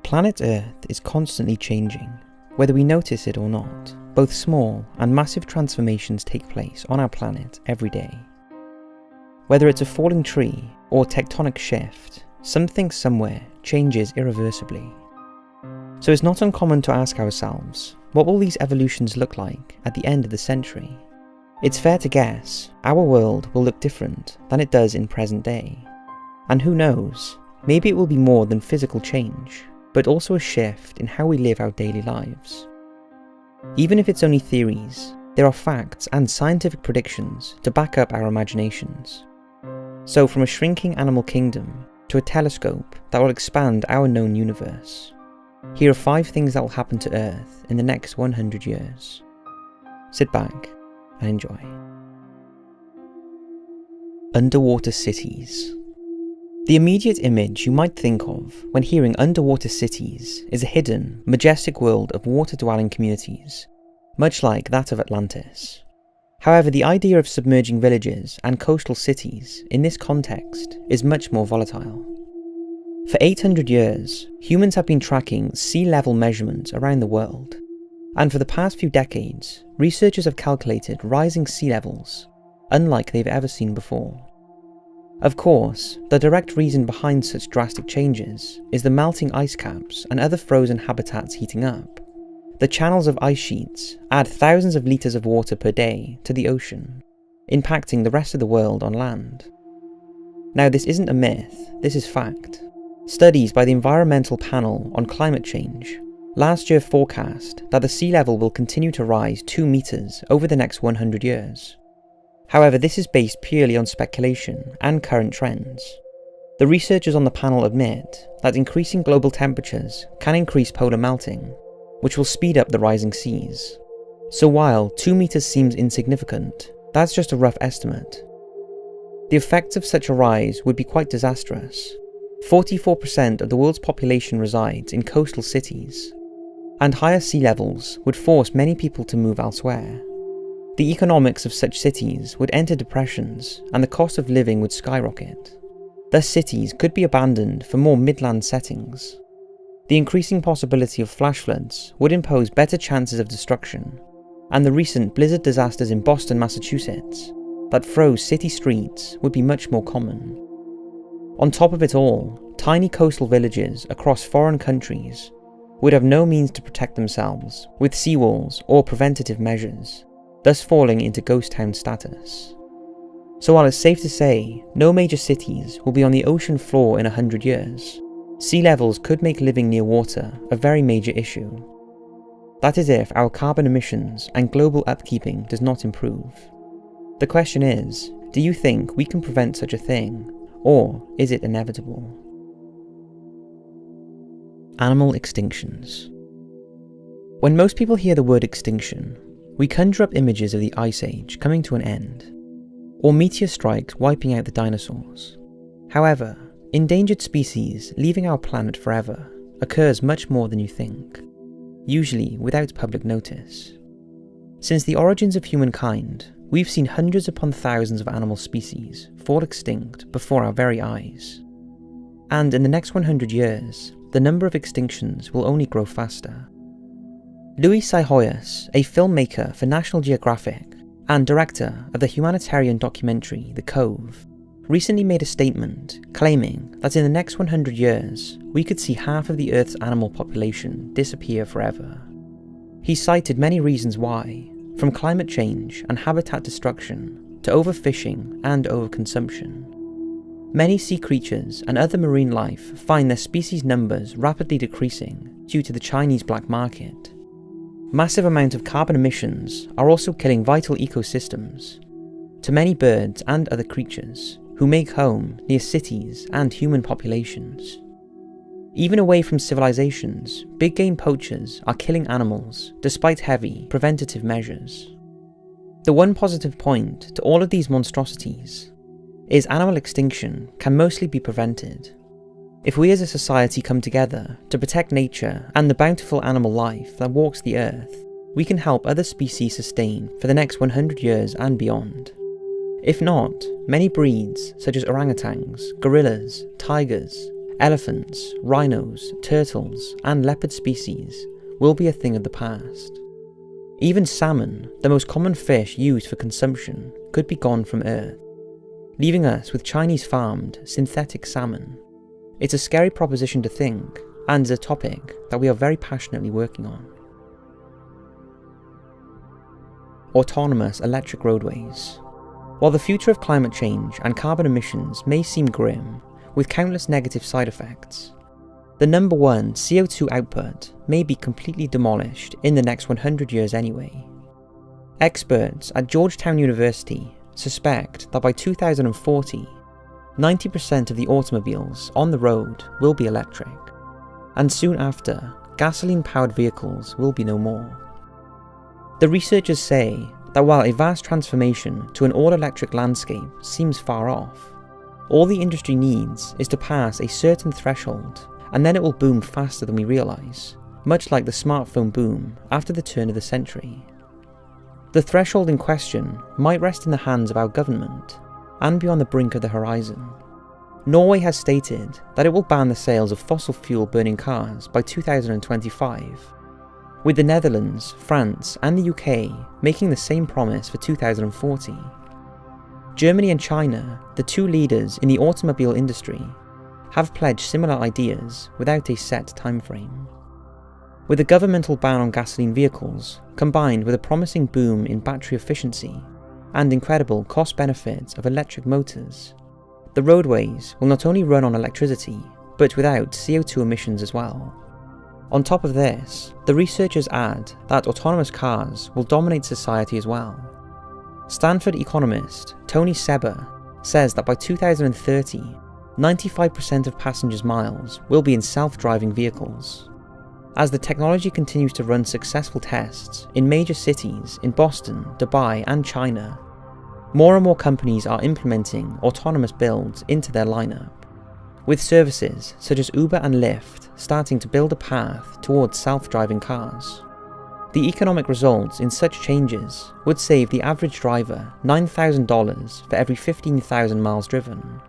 Planet Earth is constantly changing, whether we notice it or not. Both small and massive transformations take place on our planet every day. Whether it's a falling tree or tectonic shift, something somewhere changes irreversibly. So it's not uncommon to ask ourselves, what will these evolutions look like at the end of the century? It's fair to guess our world will look different than it does in present day. And who knows, maybe it will be more than physical change, but also a shift in how we live our daily lives. Even if it's only theories, there are facts and scientific predictions to back up our imaginations. So from a shrinking animal kingdom to a telescope that will expand our known universe, here are 5 things that will happen to Earth in the next 100 years. Sit back and enjoy. Underwater cities. The immediate image you might think of when hearing underwater cities is a hidden, majestic world of water-dwelling communities, much like that of Atlantis. However, the idea of submerging villages and coastal cities in this context is much more volatile. For 800 years, humans have been tracking sea level measurements around the world, and for the past few decades, researchers have calculated rising sea levels, unlike they've ever seen before. Of course, the direct reason behind such drastic changes is the melting ice caps and other frozen habitats heating up. The channels of ice sheets add thousands of litres of water per day to the ocean, impacting the rest of the world on land. Now, this isn't a myth, this is fact. Studies by the Environmental Panel on Climate Change last year forecast that the sea level will continue to rise 2 metres over the next 100 years. However, this is based purely on speculation and current trends. The researchers on the panel admit that increasing global temperatures can increase polar melting, which will speed up the rising seas. So while 2 metres seems insignificant, that's just a rough estimate. The effects of such a rise would be quite disastrous. 44% of the world's population resides in coastal cities, and higher sea levels would force many people to move elsewhere. The economics of such cities would enter depressions, and the cost of living would skyrocket. Thus, cities could be abandoned for more midland settings. The increasing possibility of flash floods would impose better chances of destruction, and the recent blizzard disasters in Boston, Massachusetts, that froze city streets would be much more common. On top of it all, tiny coastal villages across foreign countries would have no means to protect themselves with seawalls or preventative measures, thus falling into ghost town status. So while it's safe to say no major cities will be on the ocean floor in 100 years, sea levels could make living near water a very major issue. That is if our carbon emissions and global upkeeping does not improve. The question is, do you think we can prevent such a thing, or is it inevitable? Animal extinctions. When most people hear the word extinction, we conjure up images of the Ice Age coming to an end, or meteor strikes wiping out the dinosaurs. However, endangered species leaving our planet forever occurs much more than you think, usually without public notice. Since the origins of humankind, we've seen hundreds upon thousands of animal species fall extinct before our very eyes. And in the next 100 years, the number of extinctions will only grow faster. Louis Psihoyos, a filmmaker for National Geographic and director of the humanitarian documentary The Cove, recently made a statement claiming that in the next 100 years, we could see half of the Earth's animal population disappear forever. He cited many reasons why, from climate change and habitat destruction to overfishing and overconsumption. Many sea creatures and other marine life find their species numbers rapidly decreasing due to the Chinese black market. Massive amounts of carbon emissions are also killing vital ecosystems to many birds and other creatures who make home near cities and human populations. Even away from civilizations, big game poachers are killing animals despite heavy preventative measures. The one positive point to all of these monstrosities is animal extinction can mostly be prevented. If we as a society come together to protect nature and the bountiful animal life that walks the earth, we can help other species sustain for the next 100 years and beyond. If not, many breeds such as orangutans, gorillas, tigers, elephants, rhinos, turtles, and leopard species will be a thing of the past. Even salmon, the most common fish used for consumption, could be gone from Earth, leaving us with Chinese-farmed synthetic salmon. It's a scary proposition to think, and is a topic that we are very passionately working on. Autonomous electric roadways. While the future of climate change and carbon emissions may seem grim, with countless negative side effects, the number one CO2 output may be completely demolished in the next 100 years anyway. Experts at Georgetown University suspect that by 2040, 90% of the automobiles on the road will be electric, and soon after, gasoline-powered vehicles will be no more. The researchers say that while a vast transformation to an all-electric landscape seems far off, all the industry needs is to pass a certain threshold, and then it will boom faster than we realise, much like the smartphone boom after the turn of the century. The threshold in question might rest in the hands of our government, and be on the brink of the horizon. Norway has stated that it will ban the sales of fossil fuel burning cars by 2025, with the Netherlands, France and the UK making the same promise for 2040. Germany and China, the two leaders in the automobile industry, have pledged similar ideas without a set timeframe. With a governmental ban on gasoline vehicles, combined with a promising boom in battery efficiency and incredible cost benefits of electric motors, the roadways will not only run on electricity, but without CO2 emissions as well. On top of this, the researchers add that autonomous cars will dominate society as well. Stanford economist Tony Seba says that by 2030, 95% of passengers' miles will be in self-driving vehicles. As the technology continues to run successful tests in major cities in Boston, Dubai and China, more and more companies are implementing autonomous builds into their lineup, with services such as Uber and Lyft starting to build a path towards self-driving cars. The economic results in such changes would save the average driver $9,000 for every 15,000 miles driven.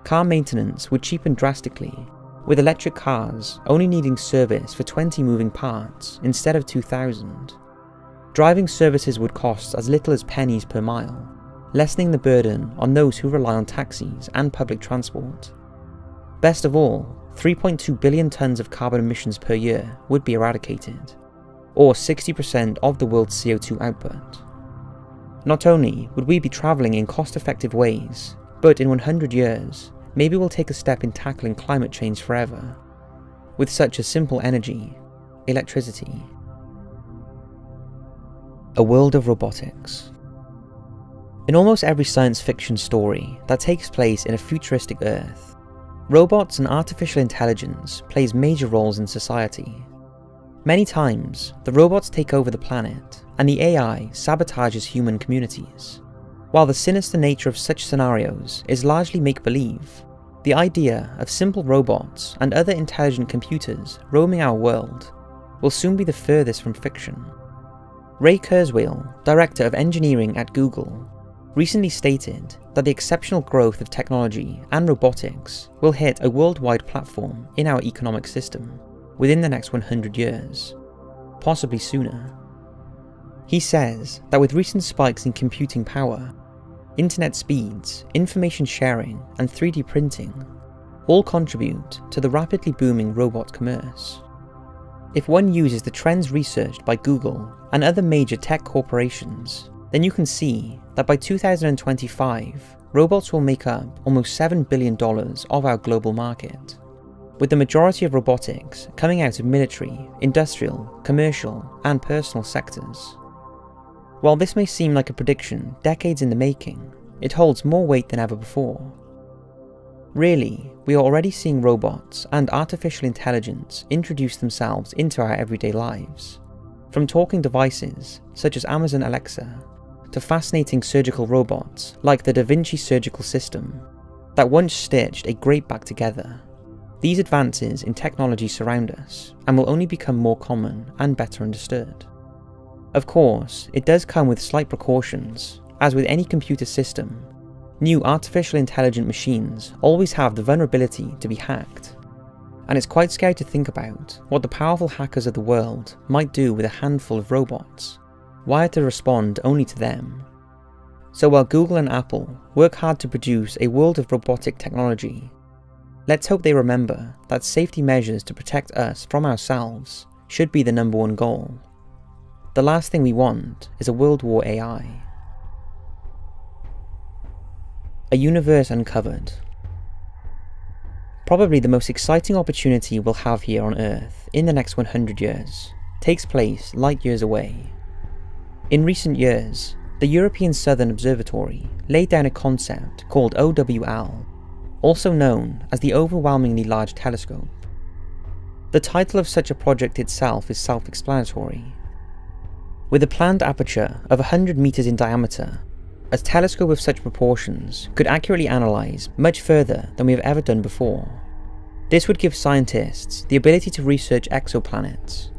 Car maintenance would cheapen drastically, with electric cars only needing service for 20 moving parts instead of 2,000. Driving services would cost as little as pennies per mile, lessening the burden on those who rely on taxis and public transport. Best of all, 3.2 billion tons of carbon emissions per year would be eradicated, or 60% of the world's CO2 output. Not only would we be travelling in cost-effective ways, but in 100 years, maybe we'll take a step in tackling climate change forever, with such a simple energy, electricity. A world of robotics. In almost every science fiction story that takes place in a futuristic Earth, robots and artificial intelligence plays major roles in society. Many times, the robots take over the planet, and the AI sabotages human communities. While the sinister nature of such scenarios is largely make-believe, the idea of simple robots and other intelligent computers roaming our world will soon be the furthest from fiction. Ray Kurzweil, director of engineering at Google, recently stated that the exceptional growth of technology and robotics will hit a worldwide platform in our economic system within the next 100 years, possibly sooner. He says that with recent spikes in computing power, internet speeds, information sharing, and 3D printing all contribute to the rapidly booming robot commerce. If one uses the trends researched by Google and other major tech corporations, then you can see that by 2025, robots will make up almost $7 billion of our global market, with the majority of robotics coming out of military, industrial, commercial, and personal sectors. While this may seem like a prediction decades in the making, it holds more weight than ever before. Really, we are already seeing robots and artificial intelligence introduce themselves into our everyday lives, from talking devices such as Amazon Alexa, to fascinating surgical robots like the Da Vinci surgical system that once stitched a grape back together. These advances in technology surround us and will only become more common and better understood. Of course, it does come with slight precautions. As with any computer system, new artificial intelligent machines always have the vulnerability to be hacked, and it's quite scary to think about what the powerful hackers of the world might do with a handful of robots, wired to respond only to them. So while Google and Apple work hard to produce a world of robotic technology, let's hope they remember that safety measures to protect us from ourselves should be the number one goal. The last thing we want is a World War AI. A universe uncovered. Probably the most exciting opportunity we'll have here on Earth in the next 100 years takes place light years away. In recent years, the European Southern Observatory laid down a concept called OWL, also known as the Overwhelmingly Large Telescope. The title of such a project itself is self-explanatory. With a planned aperture of 100 meters in diameter, a telescope of such proportions could accurately analyse much further than we have ever done before. This would give scientists the ability to research exoplanets,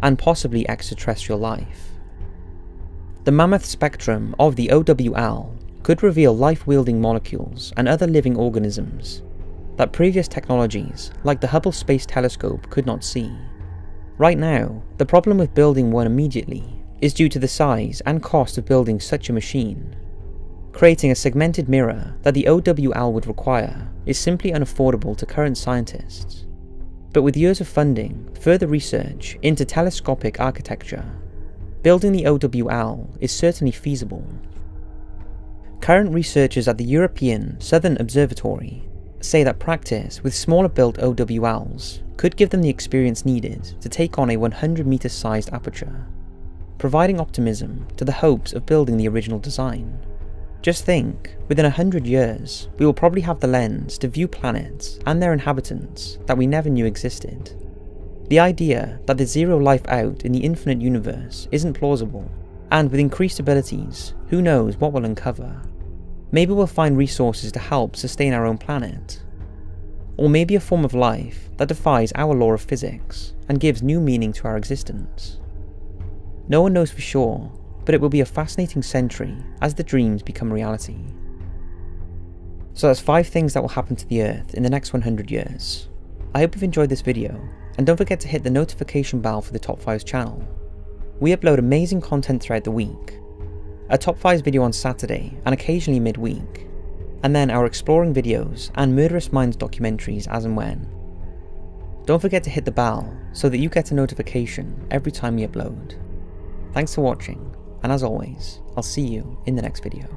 and possibly extraterrestrial life. The mammoth spectrum of the OWL could reveal life-wielding molecules and other living organisms that previous technologies like the Hubble Space Telescope could not see. Right now, the problem with building one immediately is due to the size and cost of building such a machine. Creating a segmented mirror that the OWL would require is simply unaffordable to current scientists. But with years of funding, further research into telescopic architecture, building the OWL is certainly feasible. Current researchers at the European Southern Observatory say that practice with smaller built OWLs could give them the experience needed to take on a 100-meter sized aperture, providing optimism to the hopes of building the original design. Just think, within 100 years, we will probably have the lens to view planets and their inhabitants that we never knew existed. The idea that there's zero life out in the infinite universe isn't plausible, and with increased abilities, who knows what we'll uncover. Maybe we'll find resources to help sustain our own planet. Or maybe a form of life that defies our law of physics and gives new meaning to our existence. No one knows for sure, but it will be a fascinating century as the dreams become reality. So that's 5 things that will happen to the Earth in the next 100 years. I hope you've enjoyed this video, and don't forget to hit the notification bell for the Top 5s channel. We upload amazing content throughout the week. A Top 5s video on Saturday and occasionally midweek, and then our exploring videos and Murderous Minds documentaries as and when. Don't forget to hit the bell so that you get a notification every time we upload. Thanks for watching, and as always, I'll see you in the next video.